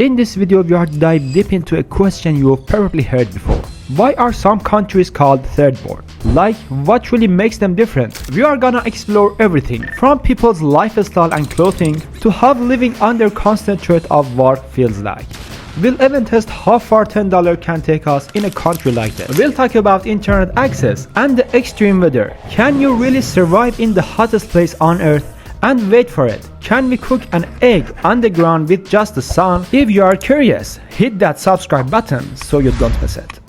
In this video, we are to dive deep into a question you have probably heard before. Why are some countries called third world? Like, what really makes them different? We are gonna explore everything, from people's lifestyle and clothing, to how living under constant threat of war feels like. We'll even test how far $10 can take us in a country like that. We'll talk about internet access and the extreme weather. Can you really survive in the hottest place on earth? And wait for it, can we cook an egg underground with just the sun? If you are curious, hit that subscribe button so you don't miss it.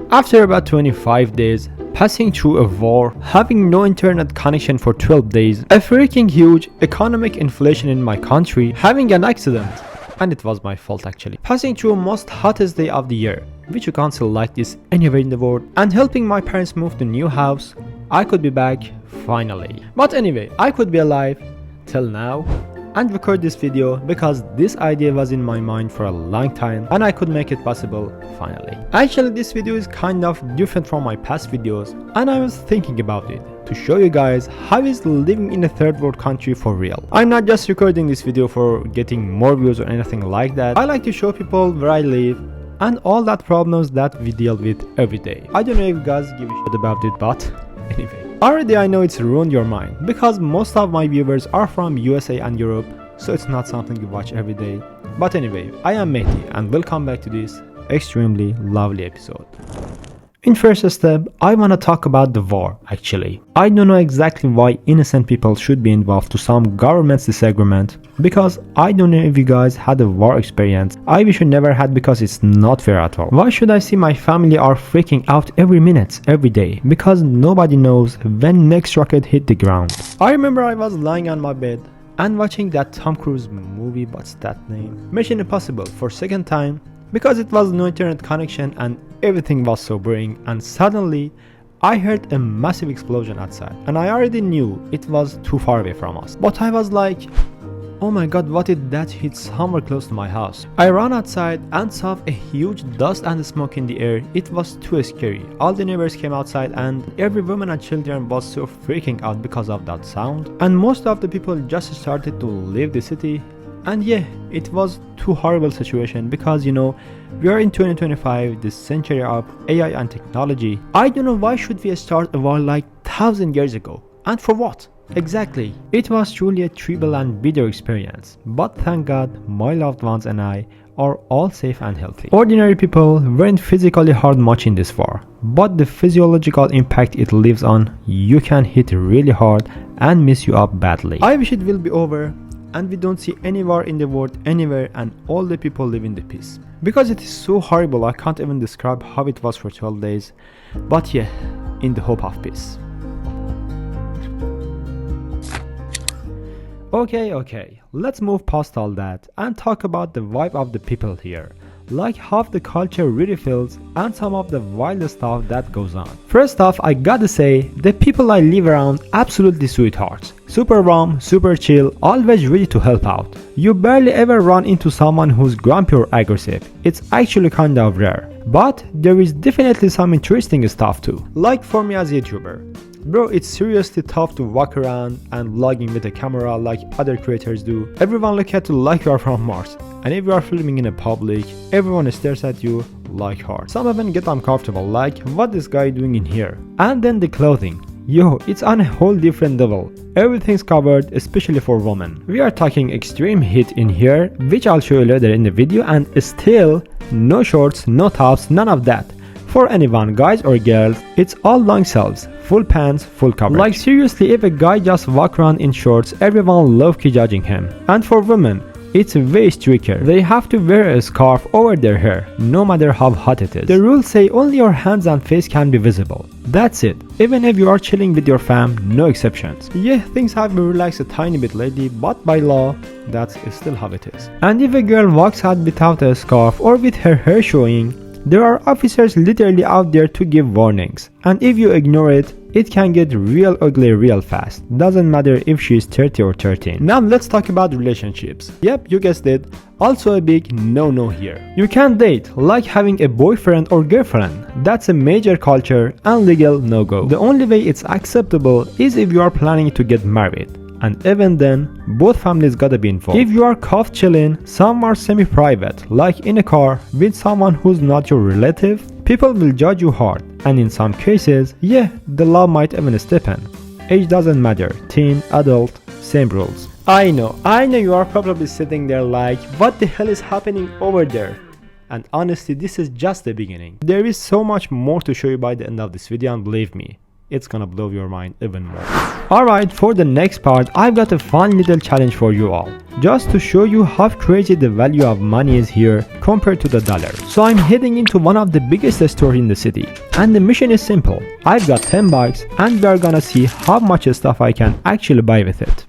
After about 25 days, passing through a war, having no internet connection for 12 days, a freaking huge economic inflation in my country, having an accident, and it was my fault actually, passing through most hottest day of the year, which you can't see like this anywhere in the world, and helping my parents move to new house, I could be back finally. But anyway, I could be alive till now and record this video because this idea was in my mind for a long time and I could make it possible finally. Actually, this video is kind of different from my past videos and I was thinking about it to show you guys how is living in a third world country for real. I'm not just recording this video for getting more views or anything like that. I like to show people where I live and all that problems that we deal with every day. I don't know if you guys give a shit about it, but anyway. Already I know it's ruined your mind because most of my viewers are from USA and Europe, so it's not something you watch every day. But anyway, I am Mehdi and welcome back to this extremely lovely episode. In first step, I wanna talk about the war actually. I don't know exactly why innocent people should be involved to some government's disagreement because I don't know if you guys had a war experience. I wish you never had because it's not fair at all. Why should I see my family are freaking out every minute, every day because nobody knows when next rocket hit the ground. I remember I was lying on my bed and watching that Tom Cruise movie, what's that name? Mission Impossible for second time because it was no internet connection and everything was so boring, and suddenly I heard a massive explosion outside and I already knew it was too far away from us. But I was like, oh my god, what did that hit somewhere close to my house? I ran outside and saw a huge dust and smoke in the air. It was too scary. All the neighbors came outside and every woman and children was so freaking out because of that sound. And most of the people just started to leave the city. And yeah, it was too horrible situation because you know, we are in 2025, the century of AI and technology. I don't know why should we start a war like 1000 years ago, and for what? Exactly. It was truly a terrible and bitter experience, but thank God my loved ones and I are all safe and healthy. Ordinary people weren't physically hurt much in this war, but the physiological impact it leaves on you can hit really hard and mess you up badly. I wish it will be over and we don't see any war in the world anywhere and all the people live in the peace. Because it is so horrible, I can't even describe how it was for 12 days. But yeah, in the hope of peace. Okay, let's move past all that and talk about the vibe of the people here. Like how the culture really feels and some of the wild stuff that goes on. First off, I gotta say, the people I live around absolutely sweethearts. Super warm, super chill, always ready to help out. You barely ever run into someone who's grumpy or aggressive. It's actually kind of rare. But there is definitely some interesting stuff too. Like for me as a YouTuber. Bro, it's seriously tough to walk around and vlogging with a camera like other creators do. Everyone look at you like you are from Mars. And if you are filming in a public, everyone stares at you like hard. Some even get uncomfortable like, what this guy doing in here? And then the clothing. Yo, it's on a whole different level. Everything's covered, especially for women. We are talking extreme heat in here, which I'll show you later in the video, and still, no shorts, no tops, none of that. For anyone, guys or girls, it's all long sleeves, full pants, full coverage. Like seriously, if a guy just walk around in shorts, everyone low-key judging him. And for women, it's way stricter. They have to wear a scarf over their hair, no matter how hot it is. The rules say only your hands and face can be visible. That's it. Even if you are chilling with your fam, no exceptions. Yeah, things have been relaxed a tiny bit lately, but by law, that's still how it is. And if a girl walks out without a scarf or with her hair showing, there are officers literally out there to give warnings. And if you ignore it, it can get real ugly real fast. Doesn't matter if she's 30 or 13. Now let's talk about relationships. Yep, you guessed it. Also a big no-no here. You can't date like having a boyfriend or girlfriend. That's a major culture and legal no-go. The only way it's acceptable is if you are planning to get married. And even then, both families gotta be involved. If you are caught chilling somewhere semi-private, like in a car with someone who's not your relative, people will judge you hard. And in some cases, yeah, the law might even step in. Age doesn't matter, teen, adult, same rules. I know you are probably sitting there like, what the hell is happening over there? And honestly, this is just the beginning. There is so much more to show you by the end of this video, and believe me, it's gonna blow your mind even more. Alright, for the next part, I've got a fun little challenge for you all. Just to show you how crazy the value of money is here compared to the dollar. So I'm heading into one of the biggest stores in the city. And the mission is simple. I've got 10 bucks and we're gonna see how much stuff I can actually buy with it.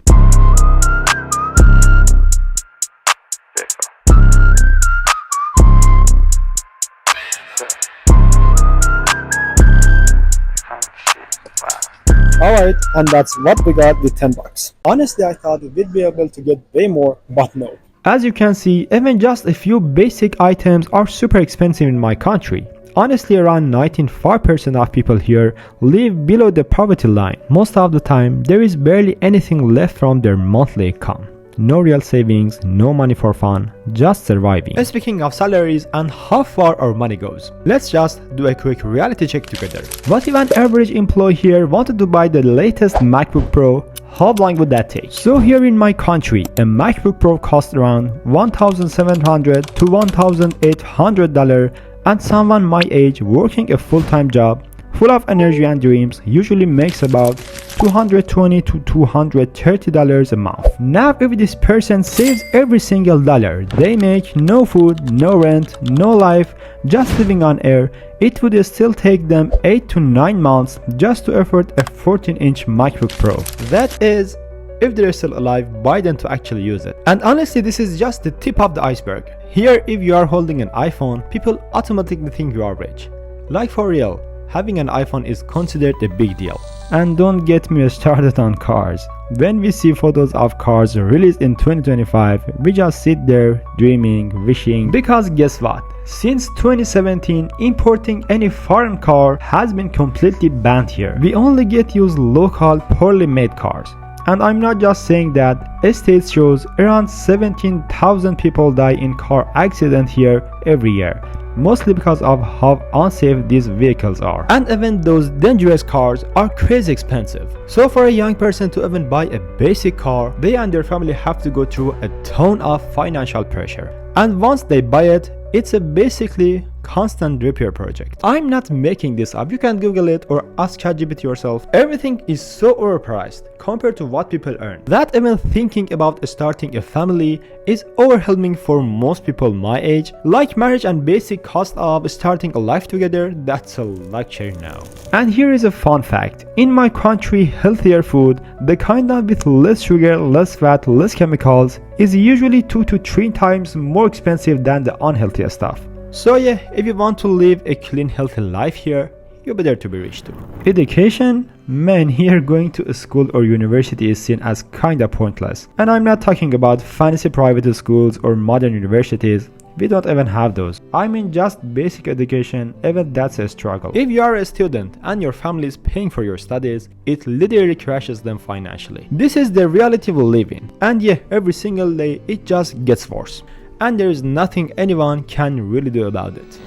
Alright, and that's what we got with 10 bucks. Honestly, I thought we'd be able to get way more, but no. As you can see, even just a few basic items are super expensive in my country. Honestly, around 95% of people here live below the poverty line. Most of the time, there is barely anything left from their monthly income. No real savings, no money for fun, just surviving. Speaking of salaries and how far our money goes, let's just do a quick reality check together. What if an average employee here wanted to buy the latest MacBook Pro? How long would that take? So here in my country, a MacBook Pro costs around $1,700 to $1,800, and someone my age working a full-time job full of energy and dreams usually makes about $220 to $230 a month. Now if this person saves every single dollar they make, no food, no rent, no life, just living on air, it would still take them 8 to 9 months just to afford a 14-inch MacBook Pro. That is, if they're still alive by then to actually use it. And honestly, this is just the tip of the iceberg. Here, if you are holding an iPhone, people automatically think you are rich. Like for real. Having an iPhone is considered a big deal. And don't get me started on cars. When we see photos of cars released in 2025, we just sit there dreaming, wishing, because guess what? Since 2017, importing any foreign car has been completely banned here. We only get used local, poorly made cars. And I'm not just saying that, stats shows around 17,000 people die in car accidents here every year. Mostly because of how unsafe these vehicles are. And even those dangerous cars are crazy expensive. So for a young person to even buy a basic car, they and their family have to go through a ton of financial pressure. And once they buy it, it's a basically constant repair project. I'm not making this up, you can Google it or ask ChatGPT yourself. Everything is so overpriced compared to what people earn that even thinking about starting a family is overwhelming for most people my age. Like marriage and basic cost of starting a life together, that's a luxury now. And here is a fun fact. In my country, healthier food, the kind of with less sugar, less fat, less chemicals, is usually 2 to 3 times more expensive than the unhealthy stuff. So yeah, if you want to live a clean, healthy life here, you better to be rich too. Education? Man, here going to a school or university is seen as kinda pointless. And I'm not talking about fancy private schools or modern universities. We don't even have those. I mean just basic education, even that's a struggle. If you are a student and your family is paying for your studies, it literally crashes them financially. This is the reality we live in. And yeah, every single day it just gets worse. And there is nothing anyone can really do about it.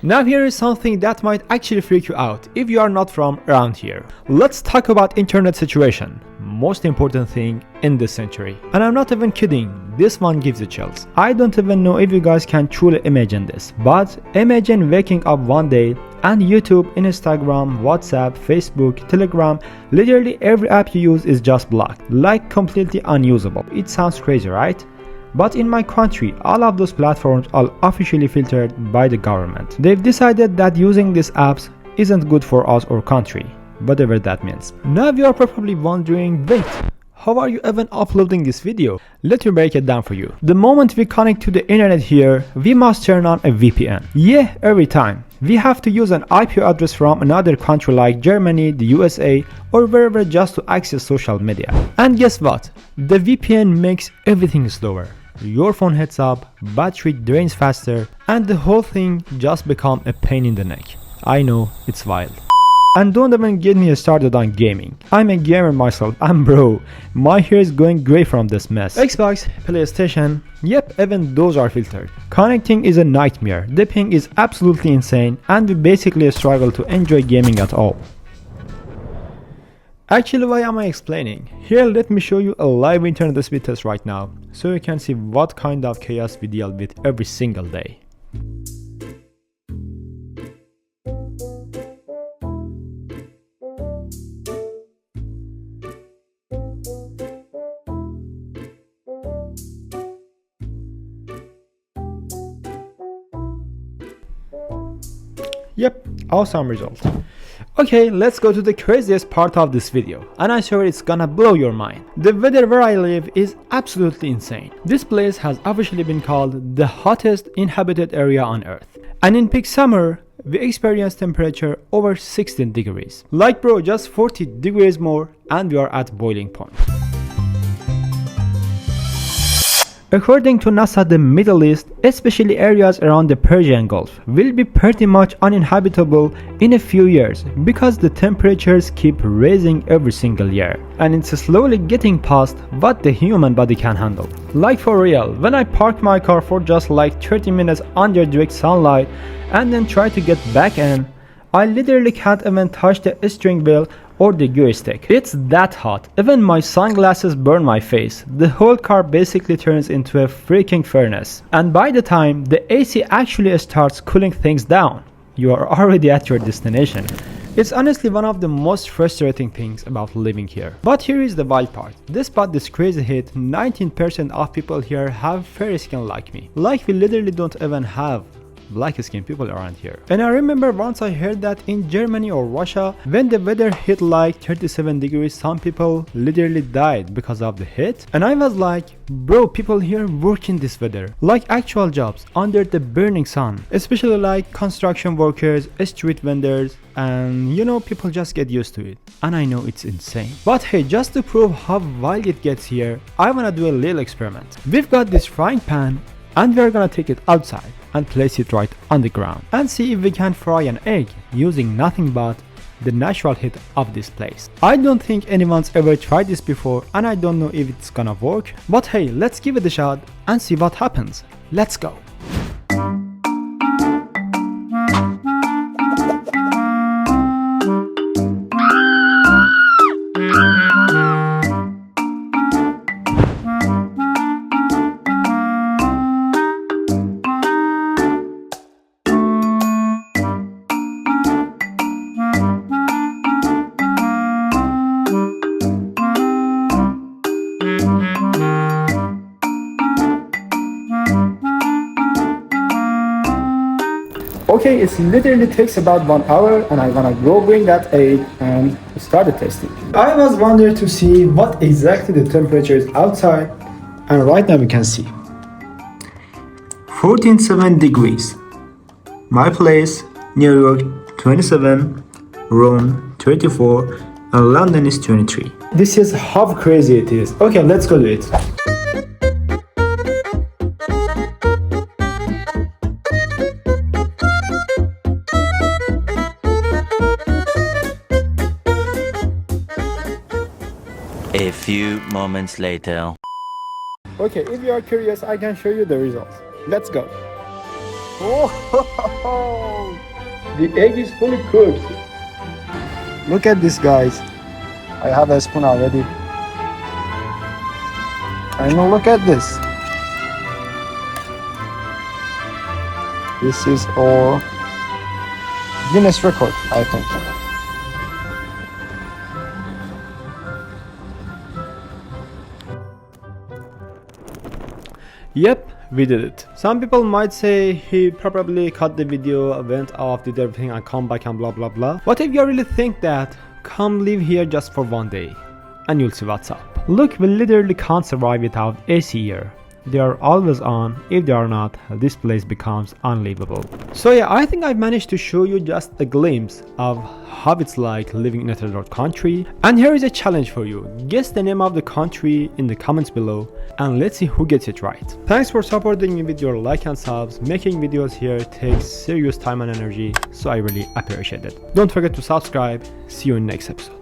Now here is something that might actually freak you out if you are not from around here. Let's talk about internet situation. Most important thing in this century. And I'm not even kidding, this one gives you chills. I don't even know if you guys can truly imagine this, but imagine waking up one day and YouTube, Instagram, WhatsApp, Facebook, Telegram, literally every app you use is just blocked, like completely unusable. It sounds crazy, right? But in my country, all of those platforms are officially filtered by the government. They've decided that using these apps isn't good for us or country, whatever that means. Now you are probably wondering, wait, how are you even uploading this video? Let me break it down for you. The moment we connect to the internet here, we must turn on a VPN. Yeah, every time. We have to use an IP address from another country like Germany, the USA, or wherever just to access social media. And guess what? The VPN makes everything slower. Your phone heats up, battery drains faster, and the whole thing just becomes a pain in the neck. I know, it's wild. And don't even get me started on gaming. I'm a gamer myself, and bro, my hair is going grey from this mess. Xbox, PlayStation, yep, even those are filtered. Connecting is a nightmare, the ping is absolutely insane, and we basically struggle to enjoy gaming at all. Actually, why am I explaining? Here, let me show you a live internet speed test right now, so you can see what kind of chaos we deal with every single day. Yep, awesome result. Okay, let's go to the craziest part of this video, and I swear it's gonna blow your mind. The weather where I live is absolutely insane. This place has officially been called the hottest inhabited area on earth. And in peak summer, we experience temperature over 16 degrees. Like bro, just 40 degrees more and we are at boiling point. According to NASA, the Middle East, especially areas around the Persian Gulf, will be pretty much uninhabitable in a few years because the temperatures keep rising every single year, and it's slowly getting past what the human body can handle. Like for real, when I parked my car for just like 30 minutes under direct sunlight and then try to get back in, I literally can't even touch the steering wheel or the gear stick. It's that hot. Even my sunglasses burn my face. The whole car basically turns into a freaking furnace. And by the time the AC actually starts cooling things down, you are already at your destination. It's honestly one of the most frustrating things about living here. But here is the wild part. Despite this crazy heat, 19% of people here have fair skin like me. Like we literally don't even have black skinned people around here. And I remember once I heard that in Germany or Russia, when the weather hit like 37 degrees, some people literally died because of the heat. And I was like, bro, people here work in this weather, like actual jobs under the burning sun, especially like construction workers, street vendors, and you know, people just get used to it. And I know it's insane. But hey, just to prove how wild it gets here, I wanna do a little experiment. We've got this frying pan and we're gonna take it outside and place it right on the ground and see if we can fry an egg using nothing but the natural heat of this place. I don't think anyone's ever tried this before and I don't know if it's gonna work, but hey, let's give it a shot and see what happens. Let's go. Okay, it literally takes about 1 hour and I'm gonna go bring that egg and start the testing. I was wondering to see what exactly the temperature is outside, and right now we can see 14.7 degrees. My place, New York 27, Rome 34, and London is 23. This is how crazy it is. Okay, let's go do it. A few moments later. Okay, if you are curious, I can show you the results. Let's go. Oh, the egg is fully cooked. Look at this, guys. I have a spoon already. And look at this. This is our Guinness record, I think. Yep, we did it. Some people might say he probably cut the video, went off, did everything and come back and blah blah blah. What if you really think that? Come live here just for 1 day and you'll see what's up. Look, we literally can't survive without AC here. They are always on. If they are not, this place becomes unlivable. So yeah, I think I've managed to show you just a glimpse of how it's like living in a third world country. And here is a challenge for you. Guess the name of the country in the comments below and let's see who gets it right. Thanks for supporting me with your like and subs. Making videos here takes serious time and energy, so I really appreciate it. Don't forget to subscribe. See you in the next episode.